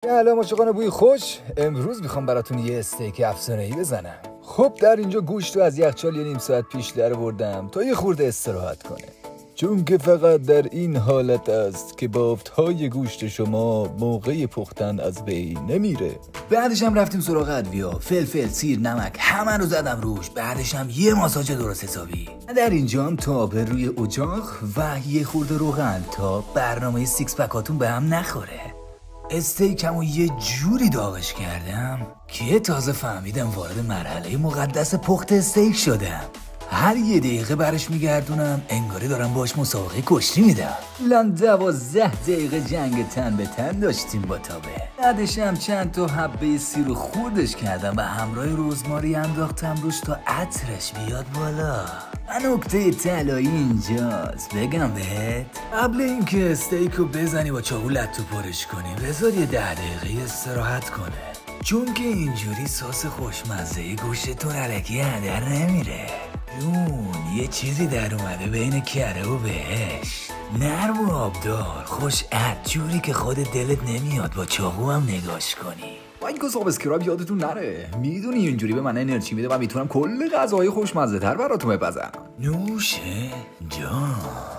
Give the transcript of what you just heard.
سلام عاشقان بوی خوش. امروز میخوام براتون یه استیک افسانه‌ای بزنم. خب در اینجا گوشت رو از یخچال یه نیم ساعت پیش در آوردم تا یه خورده استراحت کنه، چون که فقط در این حالت است که بافت‌های گوشت شما موقع پختن از بین نمیره. بعدش هم رفتیم سراغ ادویه، فلفل، سیر، نمک، همه رو زدم روش. بعدش هم یه ماساژ درست حسابی. در اینجا هم تاب روی اجاق و یه خورده روغن تا برنامه سیکس پکاتون به هم نخوره. استیکمو یه جوری داغش کردم که تازه فهمیدم وارد مرحله مقدس پخت استیک شدم. هر یه دقیقه برش میگردونم انگاری دارم باش مسابقه کشتی میدم. لان 12 دقیقه جنگ تن به تن داشتیم با تابه. بعدش هم چند تا حبه سیر رو خوردش کردم و همراه روزماری انداختم روش تا عطرش بیاد بالا. و نکته طلایی اینجاست، بگم بهت قبل اینکه استیک رو بزنی با چاقو لتو پرش کنی بذار یه 10 دقیقه استراحت کنه، چون که اینجوری سس خوشمزه گوشتون الکی هدر نمیره. جون یه چیزی در اومده بین کره و بهشت، نرم و آبدار، خوش جوری که خود دلت نمیاد با چاقو هم نگاش کنی. لایک و سابسکرایب یادتون نره. میدونی اینجوری به من انرژی میده و میتونم کل غذاهای خوشمزه تر براتون بپزم. نوشه جان.